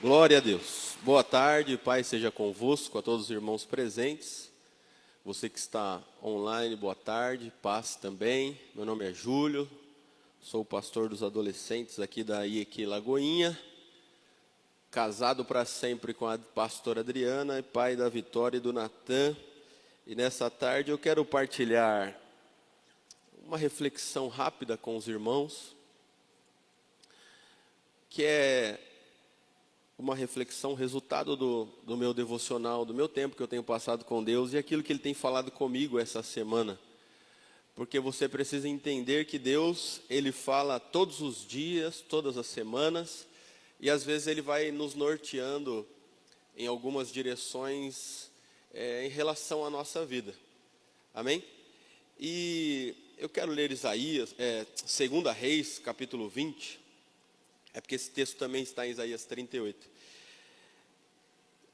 Glória a Deus. Boa tarde, Pai seja convosco, a todos os irmãos presentes. Você que está online, boa tarde, paz também. Meu nome é Júlio, sou o pastor dos adolescentes aqui da IEQ Lagoinha. Casado para sempre com a pastora Adriana e pai da Vitória e do Natan. E nessa tarde eu quero partilhar uma reflexão rápida com os irmãos, que é uma reflexão, resultado do meu devocional, do meu tempo que eu tenho passado com Deus e aquilo que Ele tem falado comigo essa semana. Porque você precisa entender que Deus, Ele fala todos os dias, todas as semanas, e às vezes Ele vai nos norteando em algumas direções em relação à nossa vida. Amém? E eu quero ler Isaías, 2 Reis, capítulo 20. É porque esse texto também está em Isaías 38.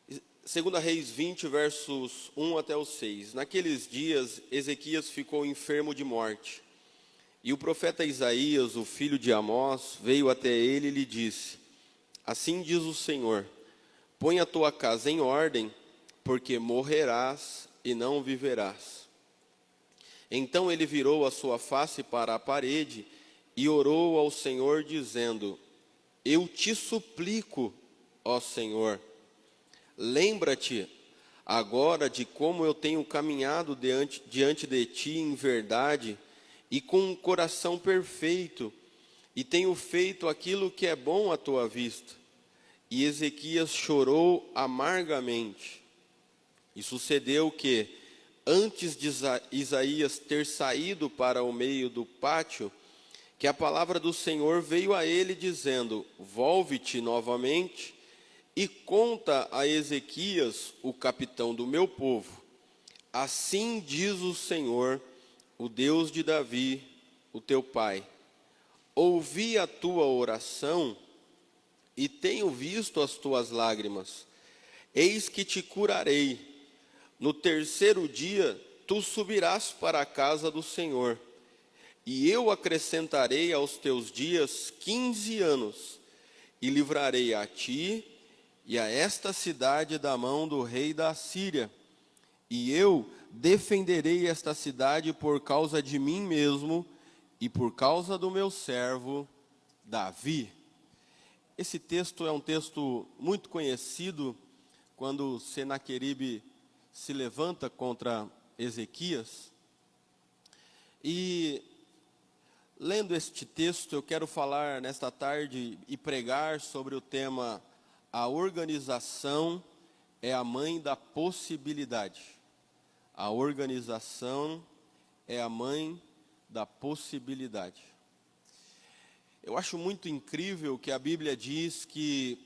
2 Reis 20, versos 1 até o 6. Naqueles dias, Ezequias ficou enfermo de morte. E o profeta Isaías, o filho de Amós, veio até ele e lhe disse: Assim diz o Senhor, põe a tua casa em ordem, porque morrerás e não viverás. Então ele virou a sua face para a parede e orou ao Senhor, dizendo: Eu te suplico, ó Senhor, lembra-te agora de como eu tenho caminhado diante de ti em verdade e com um coração perfeito, e tenho feito aquilo que é bom à tua vista. E Ezequias chorou amargamente. E sucedeu que, antes de Isaías ter saído para o meio do pátio, que a palavra do Senhor veio a ele dizendo: Volve-te novamente e conta a Ezequias, o capitão do meu povo. Assim diz o Senhor, o Deus de Davi, o teu pai: Ouvi a tua oração e tenho visto as tuas lágrimas. Eis que te curarei. No terceiro dia tu subirás para a casa do Senhor. E eu acrescentarei aos teus dias 15 anos, e livrarei a ti e a esta cidade da mão do rei da Assíria. E eu defenderei esta cidade por causa de mim mesmo e por causa do meu servo Davi. Esse texto é um texto muito conhecido, quando Senaqueribe se levanta contra Ezequias. E lendo este texto, eu quero falar nesta tarde e pregar sobre o tema: a organização é a mãe da possibilidade. A organização é a mãe da possibilidade. Eu acho muito incrível que a Bíblia diz que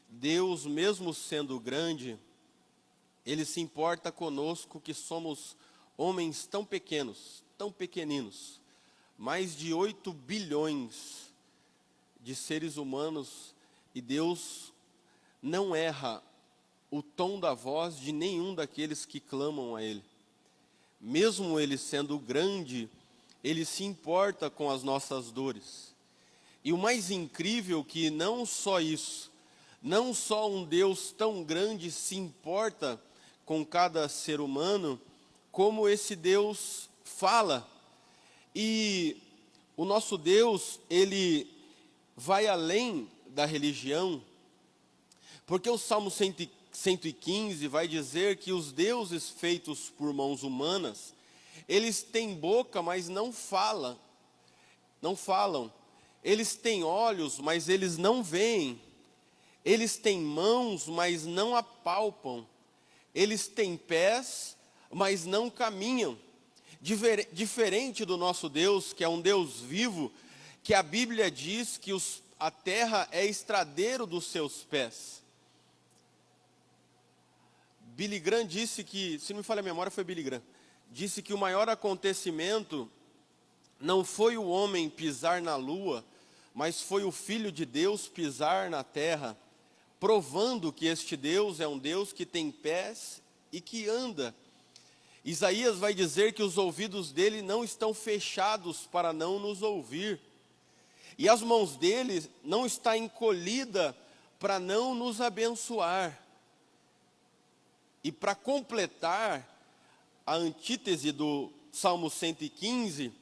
Deus, mesmo sendo grande, Ele se importa conosco que somos homens tão pequenos, tão pequeninos. Mais de 8 bilhões de seres humanos, e Deus não erra o tom da voz de nenhum daqueles que clamam a Ele. Mesmo Ele sendo grande, Ele se importa com as nossas dores. E o mais incrível que não só isso, não só um Deus tão grande se importa com cada ser humano, como esse Deus fala. E o nosso Deus, Ele vai além da religião, porque o Salmo 115 vai dizer que os deuses feitos por mãos humanas, eles têm boca, mas não falam. Eles têm olhos, mas eles não veem. Eles têm mãos, mas não apalpam. Eles têm pés, mas não caminham. Diferente do nosso Deus, que é um Deus vivo, que a Bíblia diz que a terra é estradeiro dos seus pés. Billy Graham disse que, se não me falha a memória, foi Billy Graham, disse que o maior acontecimento não foi o homem pisar na lua, mas foi o Filho de Deus pisar na terra, provando que este Deus é um Deus que tem pés e que anda. Isaías vai dizer que os ouvidos dele não estão fechados para não nos ouvir, e as mãos dele não está encolhida para não nos abençoar. E para completar a antítese do Salmo 115,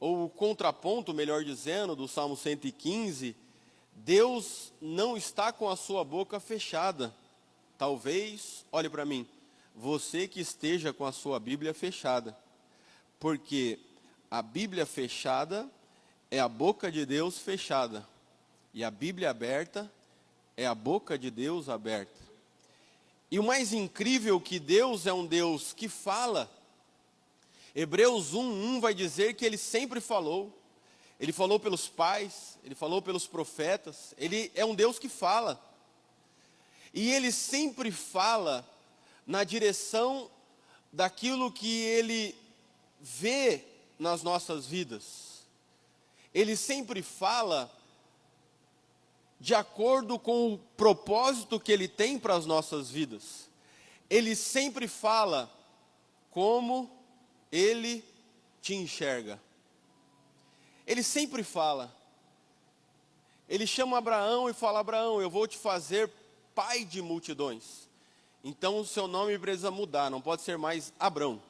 ou o contraponto, melhor dizendo, do Salmo 115, Deus não está com a sua boca fechada. Talvez, olhe para mim, você que esteja com a sua Bíblia fechada, porque a Bíblia fechada é a boca de Deus fechada, e a Bíblia aberta é a boca de Deus aberta. E o mais incrível que Deus é um Deus que fala. Hebreus 1:1 vai dizer que Ele sempre falou. Ele falou pelos pais, Ele falou pelos profetas. Ele é um Deus que fala. E Ele sempre fala na direção daquilo que Ele vê nas nossas vidas. Ele sempre fala de acordo com o propósito que Ele tem para as nossas vidas. Ele sempre fala como Ele te enxerga. Ele sempre fala. Ele chama Abraão e fala: Abraão, eu vou te fazer pai de multidões. Então o seu nome precisa mudar, não pode ser mais Abrão.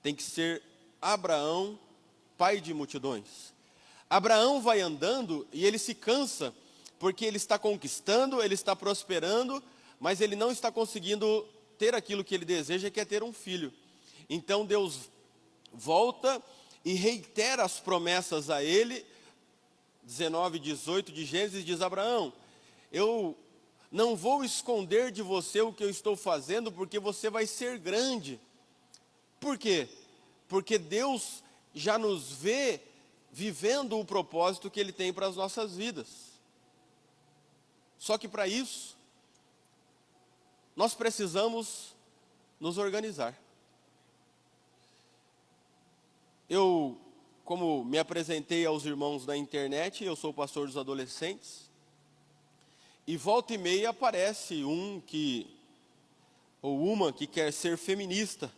Tem que ser Abraão, pai de multidões. Abraão vai andando e ele se cansa, porque ele está conquistando, ele está prosperando, mas ele não está conseguindo ter aquilo que ele deseja, que é ter um filho. Então Deus volta e reitera as promessas a ele. 19:18 de Gênesis diz: Abraão, eu não vou esconder de você o que eu estou fazendo, porque você vai ser grande. Por quê? Porque Deus já nos vê vivendo o propósito que Ele tem para as nossas vidas. Só que para isso, nós precisamos nos organizar. Eu, como me apresentei aos irmãos na internet, eu sou pastor dos adolescentes, e volta e meia aparece ou uma que quer ser feminista.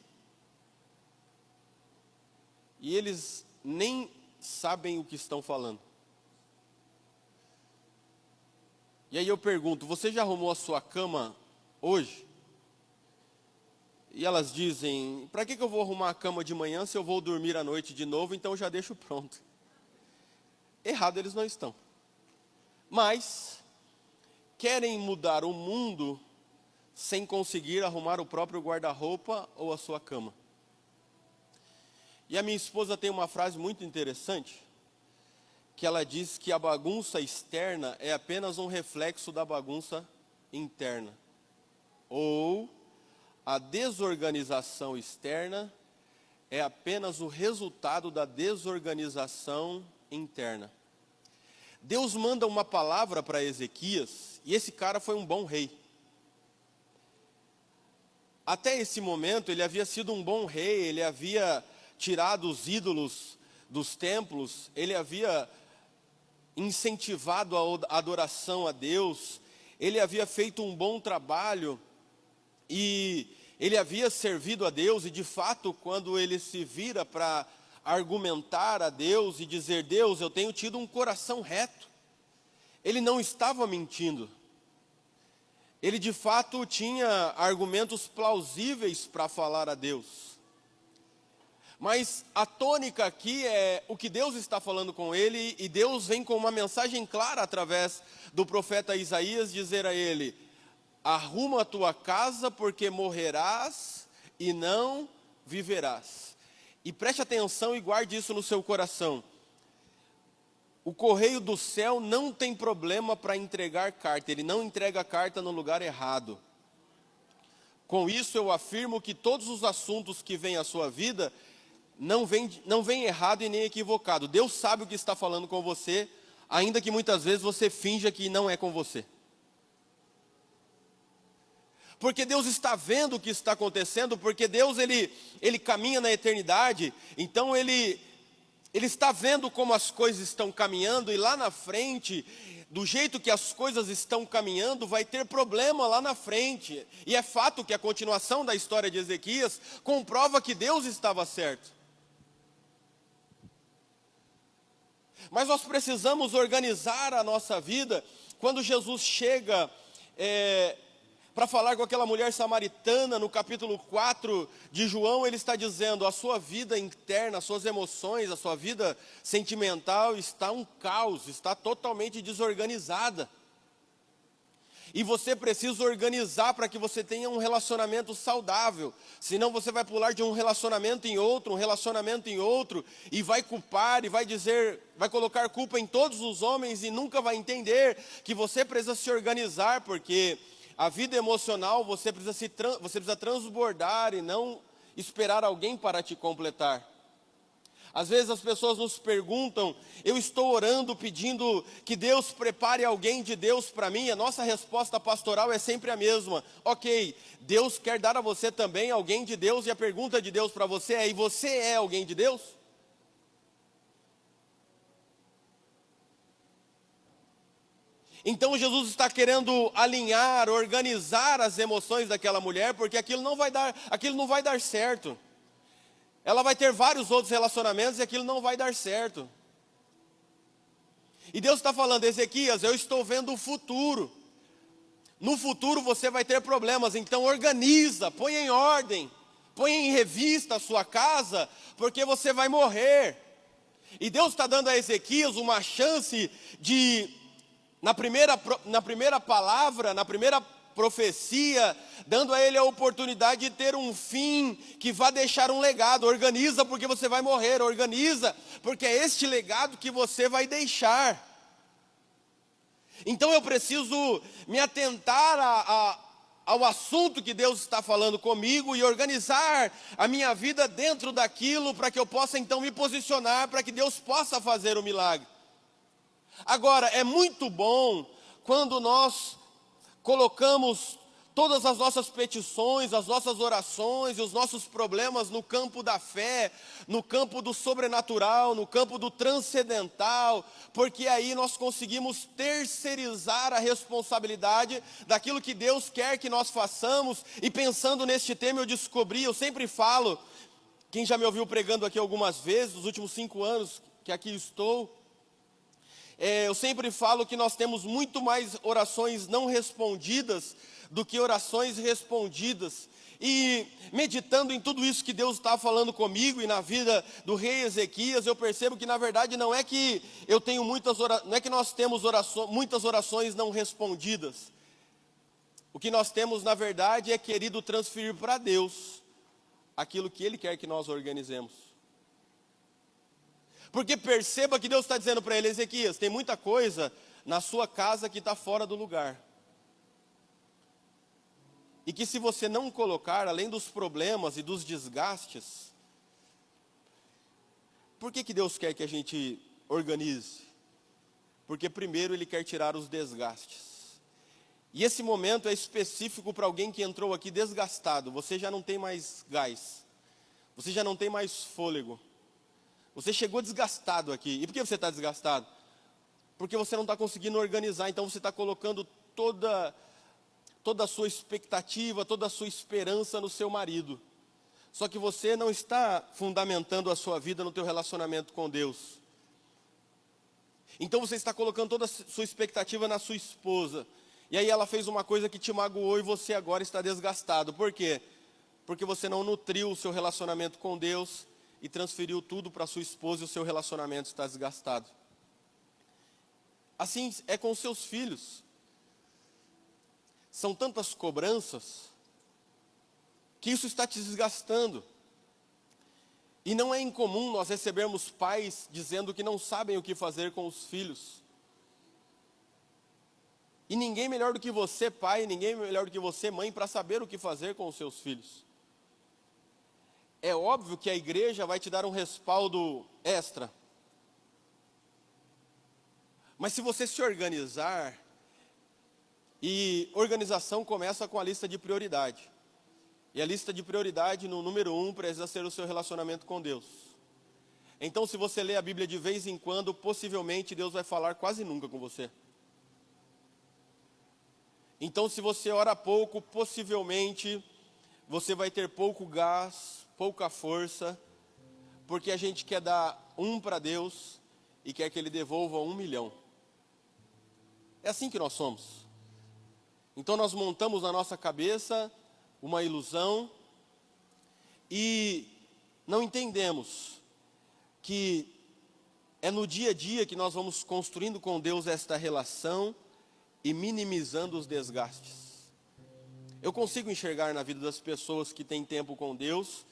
E eles nem sabem o que estão falando. E aí eu pergunto: você já arrumou a sua cama hoje? E elas dizem: para que eu vou arrumar a cama de manhã se eu vou dormir à noite de novo, então já deixo pronto. Errado eles não estão. Mas querem mudar o mundo sem conseguir arrumar o próprio guarda-roupa ou a sua cama. E a minha esposa tem uma frase muito interessante, que ela diz que a bagunça externa é apenas um reflexo da bagunça interna. Ou a desorganização externa é apenas o resultado da desorganização interna. Deus manda uma palavra para Ezequias, e esse cara foi um bom rei. Até esse momento ele havia sido um bom rei, ele havia tirado os ídolos dos templos, ele havia incentivado a adoração a Deus, ele havia feito um bom trabalho, e ele havia servido a Deus, e de fato, quando ele se vira para argumentar a Deus e dizer: Deus, eu tenho tido um coração reto, ele não estava mentindo. Ele de fato tinha argumentos plausíveis para falar a Deus. Mas a tônica aqui é o que Deus está falando com ele, e Deus vem com uma mensagem clara através do profeta Isaías, dizer a ele: arruma a tua casa, porque morrerás e não viverás. E preste atenção e guarde isso no seu coração. O correio do céu não tem problema para entregar carta, ele não entrega carta no lugar errado. Com isso eu afirmo que todos os assuntos que vêm à sua vida não vem errado e nem equivocado. Deus sabe o que está falando com você, ainda que muitas vezes você finja que não é com você. Porque Deus está vendo o que está acontecendo, porque Deus ele caminha na eternidade, então ele está vendo como as coisas estão caminhando, e lá na frente, do jeito que as coisas estão caminhando, vai ter problema lá na frente. E é fato que a continuação da história de Ezequias comprova que Deus estava certo. Mas nós precisamos organizar a nossa vida quando Jesus chega para falar com aquela mulher samaritana, no capítulo 4 de João, ele está dizendo: a sua vida interna, as suas emoções, a sua vida sentimental está um caos, está totalmente desorganizada. E você precisa organizar para que você tenha um relacionamento saudável. Senão você vai pular de um relacionamento em outro, e vai culpar, e vai dizer, vai colocar culpa em todos os homens, e nunca vai entender que você precisa se organizar, porque a vida emocional você precisa transbordar e não esperar alguém para te completar. Às vezes as pessoas nos perguntam: eu estou orando, pedindo que Deus prepare alguém de Deus para mim. A nossa resposta pastoral é sempre a mesma: ok, Deus quer dar a você também alguém de Deus, e a pergunta de Deus para você é: e você é alguém de Deus? Então Jesus está querendo alinhar, organizar as emoções daquela mulher, porque aquilo não vai dar certo. Ela vai ter vários outros relacionamentos e aquilo não vai dar certo. E Deus está falando: Ezequias, eu estou vendo o futuro. No futuro você vai ter problemas, então organiza, põe em ordem, põe em revista a sua casa, porque você vai morrer. E Deus está dando a Ezequias uma chance de, na primeira palavra, na primeira profecia, dando a ele a oportunidade de ter um fim que vá deixar um legado. Organiza, porque você vai morrer. Organiza, porque é este legado que você vai deixar. Então eu preciso me atentar ao assunto que Deus está falando comigo e organizar a minha vida dentro daquilo, para que eu possa então me posicionar, para que Deus possa fazer o milagre. Agora, é muito bom quando nós colocamos todas as nossas petições, as nossas orações e os nossos problemas no campo da fé, no campo do sobrenatural, no campo do transcendental, porque aí nós conseguimos terceirizar a responsabilidade daquilo que Deus quer que nós façamos. E pensando neste tema eu sempre falo, quem já me ouviu pregando aqui algumas vezes, nos últimos 5 anos que aqui estou, eu sempre falo que nós temos muito mais orações não respondidas do que orações respondidas. E meditando em tudo isso que Deus está falando comigo e na vida do rei Ezequias, eu percebo que na verdade não é que nós temos muitas orações não respondidas. O que nós temos na verdade é querido transferir para Deus aquilo que Ele quer que nós organizemos. Porque perceba que Deus está dizendo para ele: Ezequias, tem muita coisa na sua casa que está fora do lugar. E que se você não colocar, além dos problemas e dos desgastes, por que Deus quer que a gente organize? Porque primeiro Ele quer tirar os desgastes. E esse momento é específico para alguém que entrou aqui desgastado. Você já não tem mais gás. Você já não tem mais fôlego. Você chegou desgastado aqui. E por que você está desgastado? Porque você não está conseguindo organizar. Então você está colocando toda a sua expectativa, toda a sua esperança no seu marido. Só que você não está fundamentando a sua vida no teu relacionamento com Deus. Então você está colocando toda a sua expectativa na sua esposa. E aí ela fez uma coisa que te magoou e você agora está desgastado. Por quê? Porque você não nutriu o seu relacionamento com Deus e transferiu tudo para sua esposa, e o seu relacionamento está desgastado. Assim é com os seus filhos. São tantas cobranças que isso está te desgastando. E não é incomum nós recebermos pais dizendo que não sabem o que fazer com os filhos. E ninguém melhor do que você, pai, ninguém melhor do que você, mãe, para saber o que fazer com os seus filhos. É óbvio que a igreja vai te dar um respaldo extra. Mas se você se organizar, e organização começa com a lista de prioridade. E a lista de prioridade, no número 1, precisa ser o seu relacionamento com Deus. Então, se você lê a Bíblia de vez em quando, possivelmente Deus vai falar quase nunca com você. Então, se você ora pouco, possivelmente você vai ter pouco gás, pouca força, porque a gente quer dar 1 para Deus e quer que Ele devolva 1 milhão. É assim que nós somos. Então nós montamos na nossa cabeça uma ilusão e não entendemos que é no dia a dia que nós vamos construindo com Deus esta relação e minimizando os desgastes. Eu consigo enxergar na vida das pessoas que têm tempo com Deus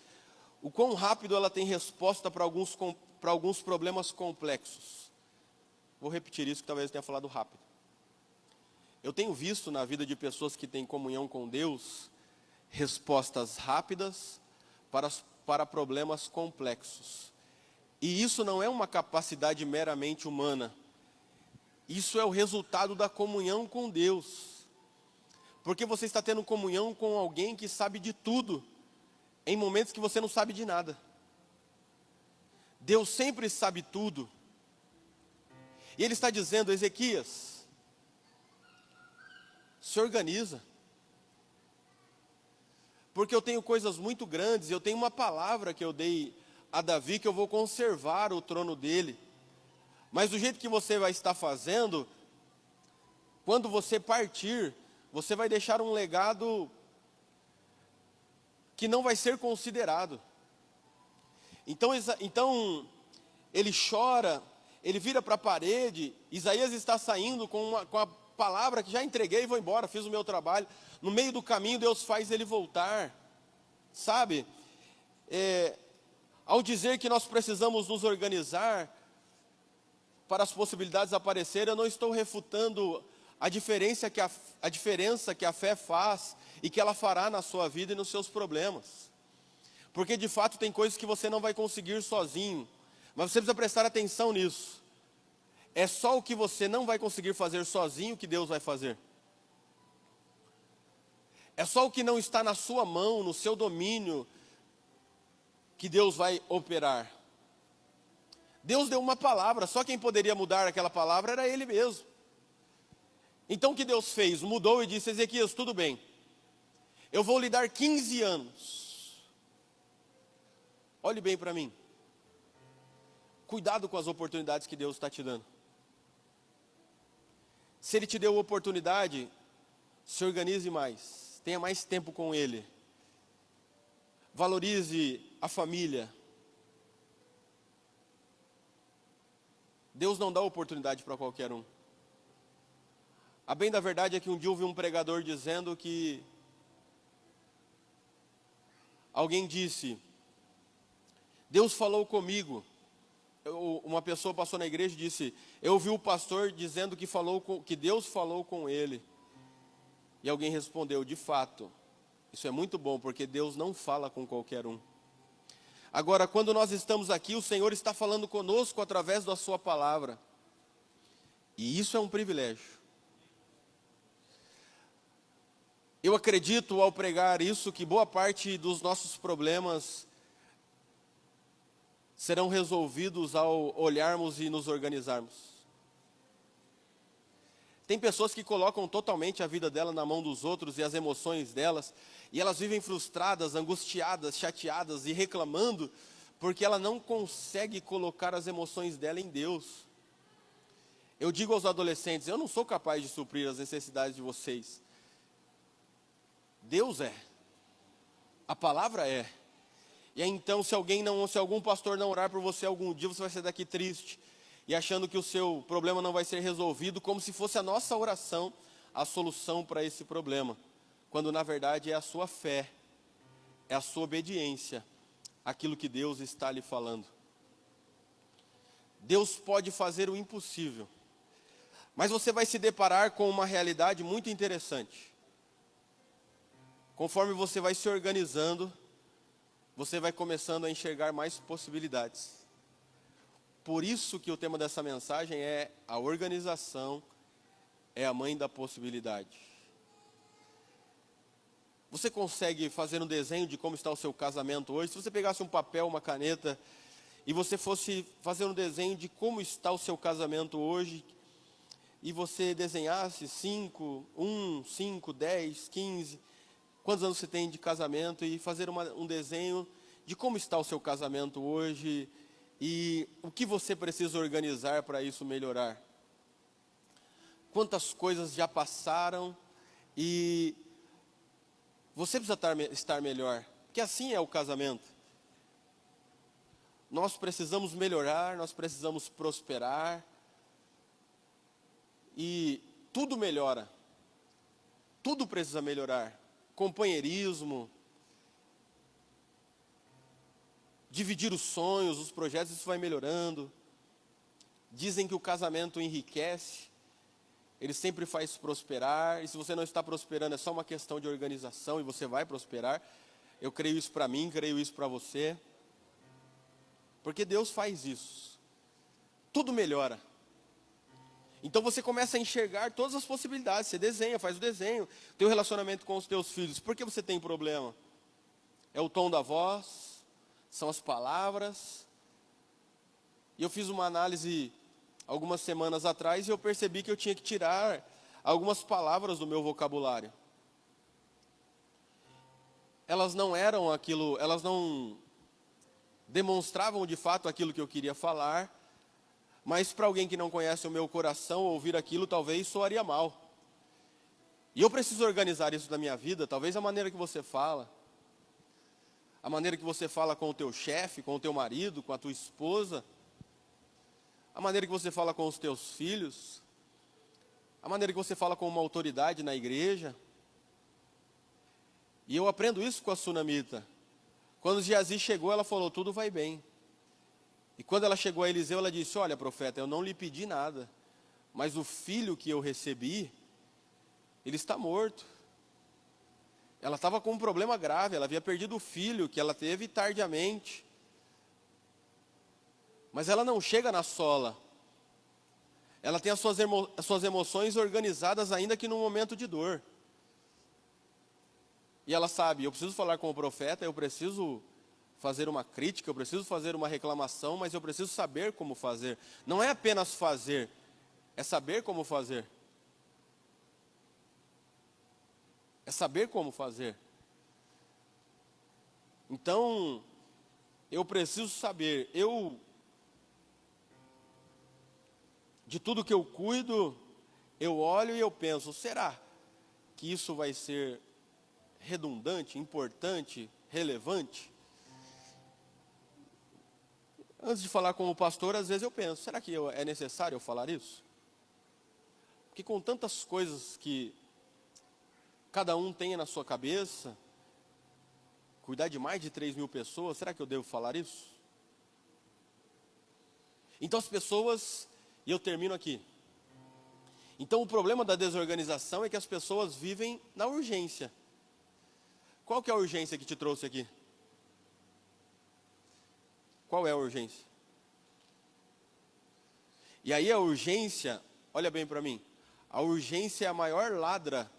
o quão rápido ela tem resposta para alguns problemas complexos. Vou repetir isso que talvez eu tenha falado rápido. Eu tenho visto na vida de pessoas que têm comunhão com Deus respostas rápidas para problemas complexos. E isso não é uma capacidade meramente humana. Isso é o resultado da comunhão com Deus. Porque você está tendo comunhão com alguém que sabe de tudo, em momentos que você não sabe de nada. Deus sempre sabe tudo. E Ele está dizendo, Ezequias, se organiza. Porque eu tenho coisas muito grandes, eu tenho uma palavra que eu dei a Davi, que eu vou conservar o trono dele. Mas do jeito que você vai estar fazendo, quando você partir, você vai deixar um legado que não vai ser considerado. Então ele chora, ele vira para a parede, Isaías está saindo com a palavra que já entreguei e vou embora, fiz o meu trabalho. No meio do caminho Deus faz ele voltar, sabe? Ao dizer que nós precisamos nos organizar para as possibilidades aparecerem, eu não estou refutando a diferença que a fé faz e que ela fará na sua vida e nos seus problemas. Porque de fato tem coisas que você não vai conseguir sozinho, mas você precisa prestar atenção nisso. É só o que você não vai conseguir fazer sozinho que Deus vai fazer. É só o que não está na sua mão, no seu domínio, que Deus vai operar. Deus deu uma palavra, só quem poderia mudar aquela palavra era Ele mesmo. Então o que Deus fez? Mudou e disse, Ezequias, tudo bem, eu vou lhe dar 15 anos. Olhe bem para mim. Cuidado com as oportunidades que Deus está te dando. Se Ele te deu oportunidade, se organize mais, tenha mais tempo com Ele. Valorize a família. Deus não dá oportunidade para qualquer um. A bem da verdade é que um dia eu ouvi um pregador dizendo que alguém disse, Deus falou comigo. Uma pessoa passou na igreja e disse, eu ouvi o pastor dizendo que Deus falou com ele. E alguém respondeu, de fato, isso é muito bom, porque Deus não fala com qualquer um. Agora, quando nós estamos aqui, o Senhor está falando conosco através da sua palavra. E isso é um privilégio. Eu acredito, ao pregar isso, que boa parte dos nossos problemas serão resolvidos ao olharmos e nos organizarmos. Tem pessoas que colocam totalmente a vida dela na mão dos outros e as emoções delas, e elas vivem frustradas, angustiadas, chateadas e reclamando, porque ela não consegue colocar as emoções dela em Deus. Eu digo aos adolescentes, eu não sou capaz de suprir as necessidades de vocês. Deus é. A palavra é. E aí, então, se algum pastor não orar por você algum dia, você vai sair daqui triste e achando que o seu problema não vai ser resolvido, como se fosse a nossa oração a solução para esse problema, quando na verdade é a sua fé, é a sua obediência, aquilo que Deus está lhe falando. Deus pode fazer o impossível, mas você vai se deparar com uma realidade muito interessante. Conforme você vai se organizando, você vai começando a enxergar mais possibilidades. Por isso que o tema dessa mensagem é a organização é a mãe da possibilidade. Você consegue fazer um desenho de como está o seu casamento hoje? Se você pegasse um papel, uma caneta, e você fosse fazer um desenho de como está o seu casamento hoje, e você desenhasse 5, 10, 15... quantos anos você tem de casamento, e fazer um desenho de como está o seu casamento hoje e o que você precisa organizar para isso melhorar. quantas coisas já passaram e você precisa estar melhor, porque assim é o casamento. Nós precisamos melhorar, nós precisamos prosperar e tudo melhora, tudo precisa melhorar. Companheirismo, dividir os sonhos, os projetos, isso vai melhorando. Dizem que o casamento enriquece, ele sempre faz prosperar, e se você não está prosperando, é só uma questão de organização, e você vai prosperar. Eu creio isso para mim, creio isso para você, porque Deus faz isso, tudo melhora. Então você começa a enxergar todas as possibilidades, você desenha, faz o desenho, tem um relacionamento com os teus filhos. Por que você tem problema? É o tom da voz, são as palavras. E eu fiz uma análise algumas semanas atrás e eu percebi que eu tinha que tirar algumas palavras do meu vocabulário. Elas não eram aquilo, elas não demonstravam de fato aquilo que eu queria falar, mas para alguém que não conhece o meu coração, ouvir aquilo talvez soaria mal. E eu preciso organizar isso na minha vida, talvez a maneira que você fala, a maneira que você fala com o teu chefe, com o teu marido, com a tua esposa, a maneira que você fala com os teus filhos, a maneira que você fala com uma autoridade na igreja. E eu aprendo isso com a Sunamita. Quando Geazi chegou, ela falou, tudo vai bem. E quando ela chegou a Eliseu, ela disse, olha, profeta, eu não lhe pedi nada, mas o filho que eu recebi, ele está morto. Ela estava com um problema grave, ela havia perdido o filho que ela teve tardiamente. Mas ela não chega na sola. Ela tem as suas emoções organizadas ainda que num momento de dor. E ela sabe, eu preciso falar com o profeta, eu preciso fazer uma crítica, eu preciso fazer uma reclamação, mas eu preciso saber como fazer. Não é apenas fazer, é saber como fazer. É saber como fazer. Então, eu preciso saber, de tudo que eu cuido, eu olho e eu penso, será que isso vai ser redundante, importante, relevante? Antes de falar com o pastor, às vezes eu penso, será que é necessário eu falar isso? Porque com tantas coisas que cada um tem na sua cabeça, cuidar de mais de 3.000 pessoas, será que eu devo falar isso? Então as pessoas, e eu termino aqui. Então o problema da desorganização é que as pessoas vivem na urgência. Qual que é a urgência que te trouxe aqui? Qual é a urgência? E aí a urgência, olha bem para mim, a urgência é a maior ladra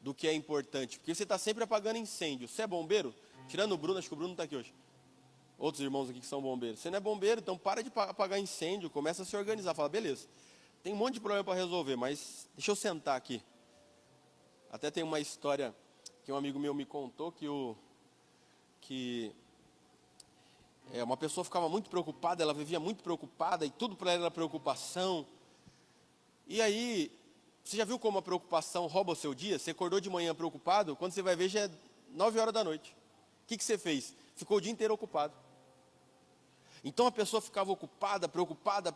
do que é importante, porque você está sempre apagando incêndio. Você é bombeiro? Tirando o Bruno, acho que o Bruno não está aqui hoje. Outros irmãos aqui que são bombeiros. Você não é bombeiro, então para de apagar incêndio, começa a se organizar. Fala, beleza, tem um monte de problema para resolver, mas deixa eu sentar aqui. Até tem uma história que um amigo meu me contou, que uma pessoa ficava muito preocupada, ela vivia muito preocupada, e tudo para ela era preocupação. E aí, você já viu como a preocupação rouba o seu dia? Você acordou de manhã preocupado, quando você vai ver já é 9 horas da noite. O que você fez? Ficou o dia inteiro ocupado. Então a pessoa ficava ocupada, preocupada,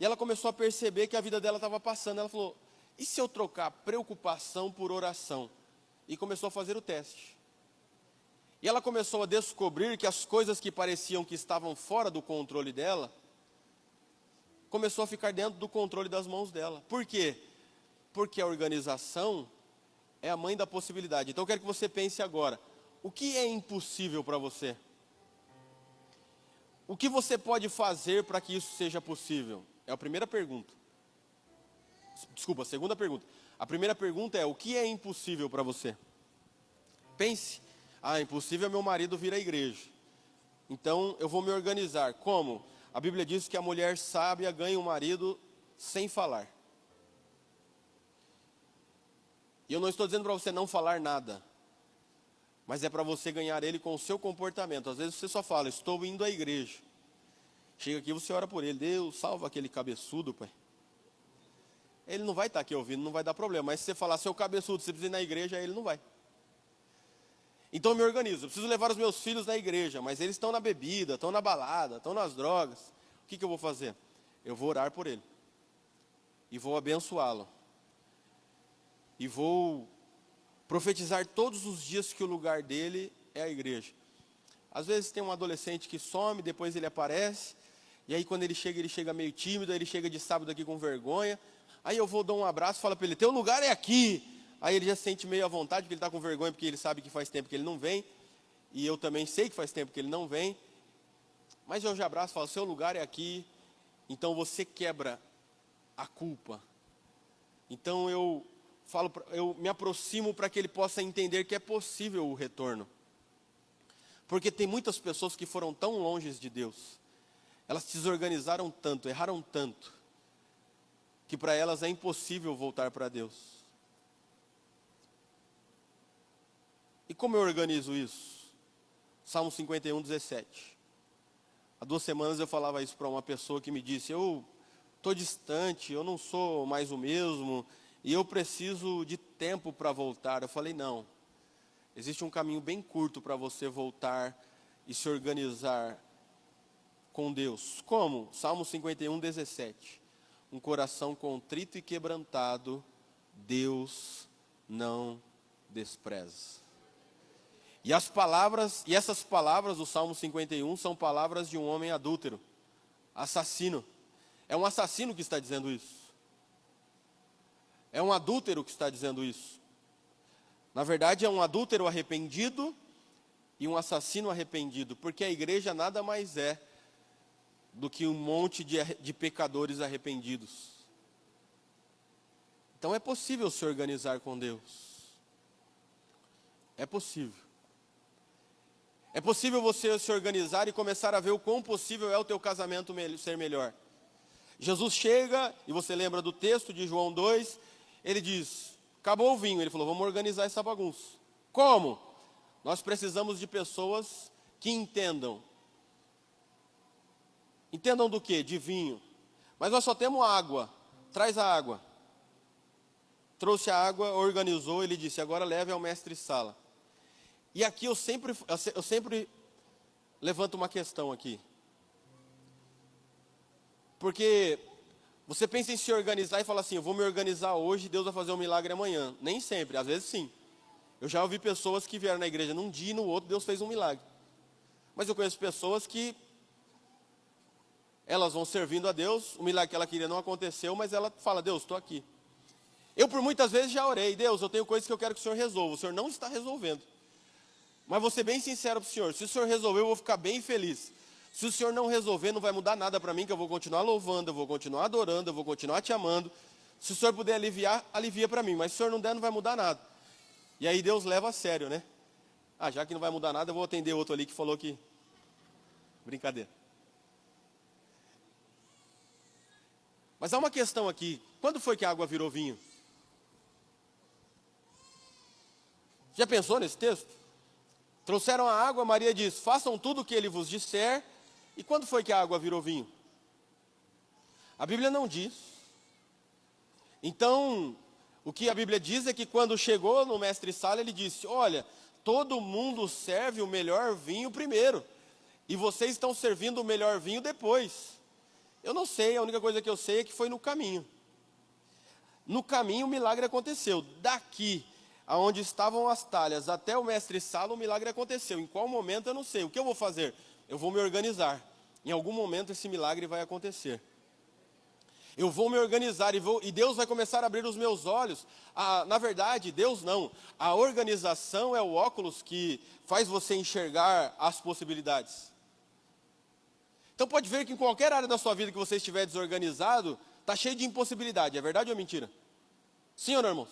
e ela começou a perceber que a vida dela estava passando. Ela falou, e se eu trocar preocupação por oração? E começou a fazer o teste. E ela começou a descobrir que as coisas que pareciam que estavam fora do controle dela, começou a ficar dentro do controle das mãos dela. Por quê? Porque a organização é a mãe da possibilidade. Então eu quero que você pense agora, o que é impossível para você? O que você pode fazer para que isso seja possível? É a primeira pergunta. Desculpa, a segunda pergunta. A primeira pergunta é, o que é impossível para você? Pense, impossível é meu marido vir à igreja. Então eu vou me organizar. Como? A Bíblia diz que a mulher sábia ganha um marido sem falar. E eu não estou dizendo para você não falar nada, mas é para você ganhar ele com o seu comportamento. Às vezes você só fala, estou indo à igreja. Chega aqui, você ora por ele, Deus, salva aquele cabeçudo, pai. ele não vai estar aqui ouvindo, não vai dar problema. Mas se você falar, seu cabeçudo, você precisa ir na igreja, aí ele não vai. Então eu me organizo, eu preciso levar os meus filhos na igreja, mas eles estão na bebida, estão na balada, estão nas drogas. O que eu vou fazer? Eu vou orar por ele. E vou abençoá-lo. E vou profetizar todos os dias que o lugar dele é a igreja. Às vezes tem um adolescente que some, depois ele aparece, e aí quando ele chega meio tímido, aí ele chega de sábado aqui com vergonha, aí eu vou dar um abraço e falo para ele, teu lugar é aqui. Aí ele já se sente meio à vontade, porque ele está com vergonha, porque ele sabe que faz tempo que ele não vem, e eu também sei que faz tempo que ele não vem, mas eu já abraço e falo, seu lugar é aqui, então você quebra a culpa. Então eu me aproximo para que ele possa entender que é possível o retorno. Porque tem muitas pessoas que foram tão longe de Deus, elas se desorganizaram tanto, erraram tanto, que para elas é impossível voltar para Deus. E como eu organizo isso? Salmo 51, 17. Há 2 semanas eu falava isso para uma pessoa que me disse, eu estou distante, eu não sou mais o mesmo, e eu preciso de tempo para voltar. Eu falei, não. Existe um caminho bem curto para você voltar e se organizar com Deus. Como? Salmo 51, 17. Um coração contrito e quebrantado, Deus não despreza. E essas palavras do Salmo 51 são palavras de um homem adúltero, assassino. É um assassino que está dizendo isso. É um adúltero que está dizendo isso. Na verdade, é um adúltero arrependido e um assassino arrependido, porque a igreja nada mais é do que um monte de pecadores arrependidos. Então é possível se organizar com Deus. É possível. É possível você se organizar e começar a ver o quão possível é o teu casamento ser melhor. Jesus chega, e você lembra do texto de João 2, ele diz, acabou o vinho, ele falou, vamos organizar essa bagunça. Como? Nós precisamos de pessoas que entendam. Entendam do quê? De vinho. Mas nós só temos água, traz a água. Trouxe a água, organizou, ele disse, agora leve ao mestre-sala. E aqui eu sempre levanto uma questão aqui. Porque você pensa em se organizar e fala assim, eu vou me organizar hoje, Deus vai fazer um milagre amanhã. Nem sempre, às vezes sim. Eu já ouvi pessoas que vieram na igreja num dia e no outro Deus fez um milagre. Mas eu conheço pessoas que elas vão servindo a Deus, o milagre que ela queria não aconteceu, mas ela fala, Deus, estou aqui. Eu por muitas vezes já orei, Deus, eu tenho coisas que eu quero que o Senhor resolva, o Senhor não está resolvendo. Mas vou ser bem sincero para o Senhor, se o Senhor resolver eu vou ficar bem feliz. Se o Senhor não resolver, não vai mudar nada para mim, que eu vou continuar louvando, eu vou continuar adorando, eu vou continuar te amando. Se o Senhor puder aliviar, alivia para mim, mas se o Senhor não der, não vai mudar nada. E aí Deus leva a sério, né? Ah, já que não vai mudar nada, eu vou atender outro ali que falou que... Brincadeira. Mas há uma questão aqui, quando foi que a água virou vinho? Já pensou nesse texto? Trouxeram a água, Maria diz, façam tudo o que ele vos disser. E quando foi que a água virou vinho? A Bíblia não diz. Então, o que a Bíblia diz é que quando chegou no mestre-sala, ele disse, olha, todo mundo serve o melhor vinho primeiro. E vocês estão servindo o melhor vinho depois. Eu não sei, a única coisa que eu sei é que foi no caminho. No caminho o milagre aconteceu. Daqui, aonde estavam as talhas, até o mestre-sala, o milagre aconteceu. Em qual momento eu não sei. O que eu vou fazer? Eu vou me organizar. Em algum momento esse milagre vai acontecer. Eu vou me organizar e Deus vai começar a abrir os meus olhos. Na verdade, Deus não. A organização é o óculos que faz você enxergar as possibilidades. Então pode ver que em qualquer área da sua vida que você estiver desorganizado, está cheio de impossibilidade. É verdade ou mentira? Sim ou não, irmãos?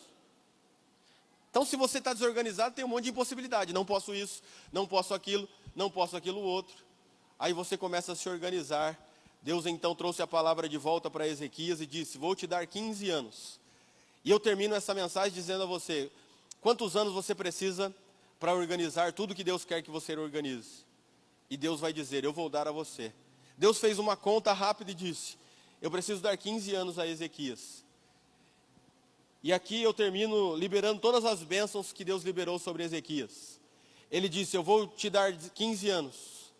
Então se você está desorganizado, tem um monte de impossibilidade. Não posso isso, não posso aquilo outro. Aí você começa a se organizar. Deus então trouxe a palavra de volta para Ezequias e disse, vou te dar 15 anos. E eu termino essa mensagem dizendo a você, quantos anos você precisa para organizar tudo que Deus quer que você organize? E Deus vai dizer, eu vou dar a você. Deus fez uma conta rápida e disse, eu preciso dar 15 anos a Ezequias. E aqui eu termino liberando todas as bênçãos que Deus liberou sobre Ezequias. Ele disse: eu vou te dar 15 anos,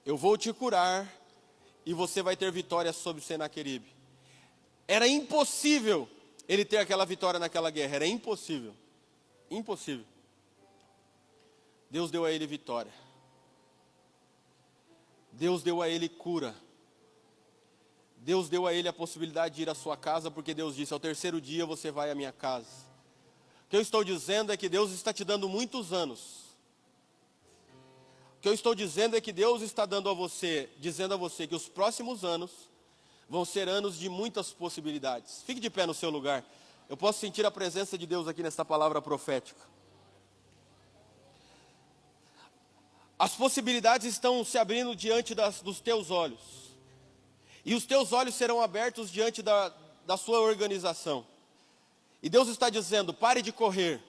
eu vou te curar e você vai ter vitória sobre Senaqueribe. Era impossível ele ter aquela vitória naquela guerra, era impossível, impossível. Deus deu a ele vitória, Deus deu a ele cura, Deus deu a ele a possibilidade de ir à sua casa, porque Deus disse: ao terceiro dia você vai à minha casa. O que eu estou dizendo é que Deus está te dando muitos anos. O que eu estou dizendo é que Deus está dando a você, dizendo a você que os próximos anos vão ser anos de muitas possibilidades. Fique de pé no seu lugar. Eu posso sentir a presença de Deus aqui nesta palavra profética. As possibilidades estão se abrindo diante dos teus olhos. E os teus olhos serão abertos diante da sua organização. E Deus está dizendo: pare de correr.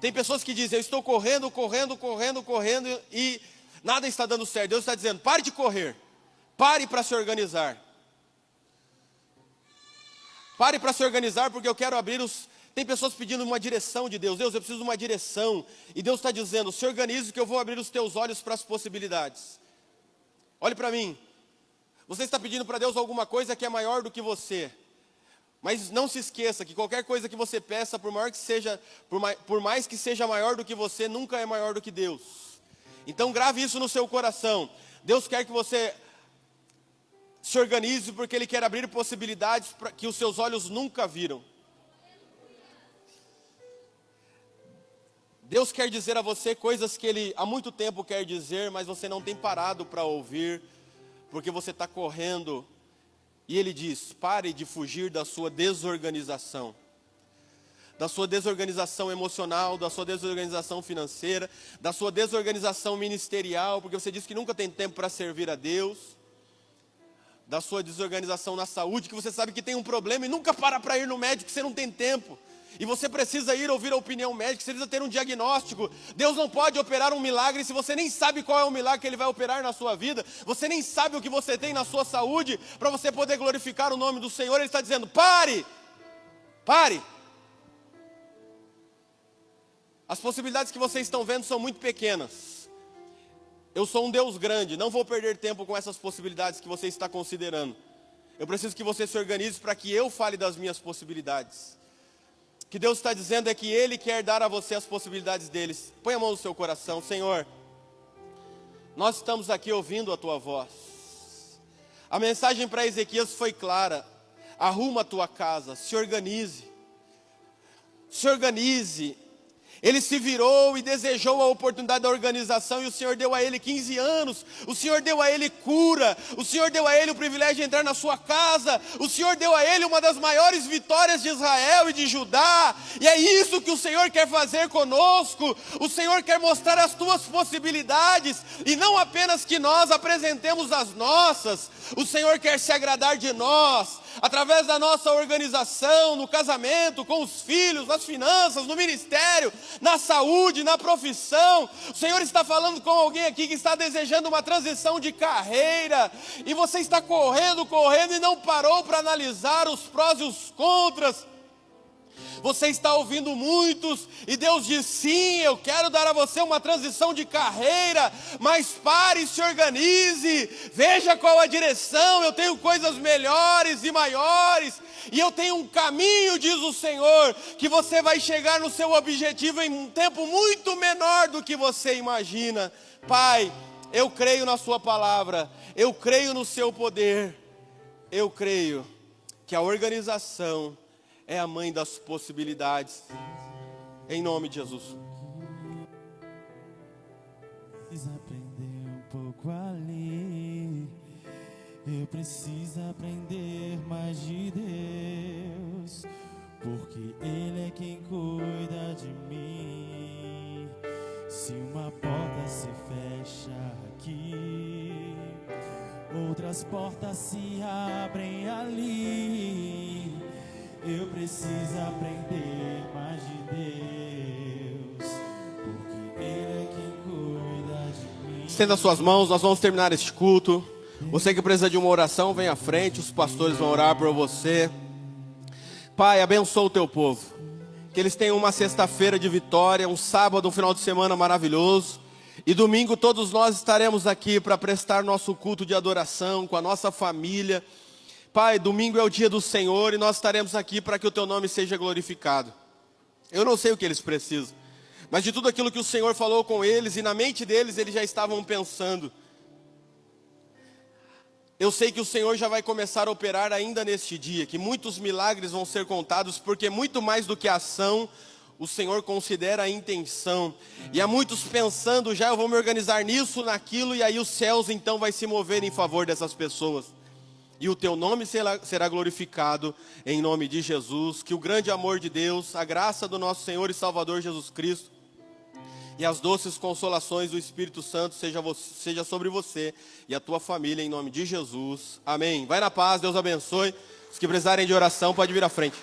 Tem pessoas que dizem: eu estou correndo e nada está dando certo. Deus está dizendo: pare de correr. Pare para se organizar. Pare para se organizar, porque eu quero abrir os... Tem pessoas pedindo uma direção de Deus. Deus, eu preciso de uma direção. E Deus está dizendo: se organize, que eu vou abrir os teus olhos para as possibilidades. Olhe para mim. Você está pedindo para Deus alguma coisa que é maior do que você. Mas não se esqueça que qualquer coisa que você peça, por mais que seja maior do que você, nunca é maior do que Deus. Então grave isso no seu coração. Deus quer que você se organize, porque Ele quer abrir possibilidades que os seus olhos nunca viram. Deus quer dizer a você coisas que Ele há muito tempo quer dizer, mas você não tem parado para ouvir, porque você está correndo. E Ele diz: pare de fugir da sua desorganização. Da sua desorganização emocional, da sua desorganização financeira, da sua desorganização ministerial, porque você diz que nunca tem tempo para servir a Deus. Da sua desorganização na saúde, que você sabe que tem um problema e nunca para ir no médico, que você não tem tempo. E você precisa ir ouvir a opinião médica, você precisa ter um diagnóstico. Deus não pode operar um milagre se você nem sabe qual é o milagre que Ele vai operar na sua vida. Você nem sabe o que você tem na sua saúde para você poder glorificar o nome do Senhor. Ele está dizendo: pare, pare. As possibilidades que vocês estão vendo são muito pequenas. Eu sou um Deus grande, não vou perder tempo com essas possibilidades que você está considerando. Eu preciso que você se organize para que eu fale das minhas possibilidades. O que Deus está dizendo é que Ele quer dar a você as possibilidades deles. Põe a mão no seu coração. Senhor, nós estamos aqui ouvindo a Tua voz. A mensagem para Ezequias foi clara: arruma a tua casa, se organize. Se organize. Ele se virou e desejou a oportunidade da organização, e o Senhor deu a ele 15 anos, o Senhor deu a ele cura, o Senhor deu a ele o privilégio de entrar na sua casa, o Senhor deu a ele uma das maiores vitórias de Israel e de Judá, e é isso que o Senhor quer fazer conosco. O Senhor quer mostrar as tuas possibilidades, e não apenas que nós apresentemos as nossas. O Senhor quer se agradar de nós, através da nossa organização, no casamento, com os filhos, nas finanças, no ministério, na saúde, na profissão. O Senhor está falando com alguém aqui que está desejando uma transição de carreira, e você está correndo e não parou para analisar os prós e os contras. Você está ouvindo muitos, e Deus diz: sim, eu quero dar a você uma transição de carreira, mas pare e se organize, veja qual a direção. Eu tenho coisas melhores e maiores, e eu tenho um caminho, diz o Senhor, que você vai chegar no seu objetivo em um tempo muito menor do que você imagina. Pai, eu creio na sua palavra, eu creio no seu poder, eu creio que a organização é a mãe das possibilidades, em nome de Jesus. Preciso aprender um pouco a ler, eu preciso aprender mais de Deus, porque Ele é quem cuida de mim. Se uma porta se fecha aqui, outras portas se abrem ali. Eu preciso aprender mais de Deus, porque Ele é quem cuida de mim. Estenda suas mãos, nós vamos terminar este culto. Você que precisa de uma oração, vem à frente, os pastores vão orar por você. Pai, abençoa o teu povo. Que eles tenham uma sexta-feira de vitória, um sábado, um final de semana maravilhoso. E domingo todos nós estaremos aqui para prestar nosso culto de adoração com a nossa família. Pai, domingo é o dia do Senhor e nós estaremos aqui para que o teu nome seja glorificado. Eu não sei o que eles precisam, mas de tudo aquilo que o Senhor falou com eles e na mente deles, eles já estavam pensando. Eu sei que o Senhor já vai começar a operar ainda neste dia, que muitos milagres vão ser contados, porque muito mais do que a ação, o Senhor considera a intenção. E há muitos pensando já, eu vou me organizar nisso, naquilo, e aí os céus então vai se mover em favor dessas pessoas. E o teu nome será glorificado em nome de Jesus. Que o grande amor de Deus, a graça do nosso Senhor e Salvador Jesus Cristo e as doces consolações do Espírito Santo seja sobre você e a tua família em nome de Jesus. Amém. Vai na paz, Deus abençoe. Os que precisarem de oração, pode vir à frente.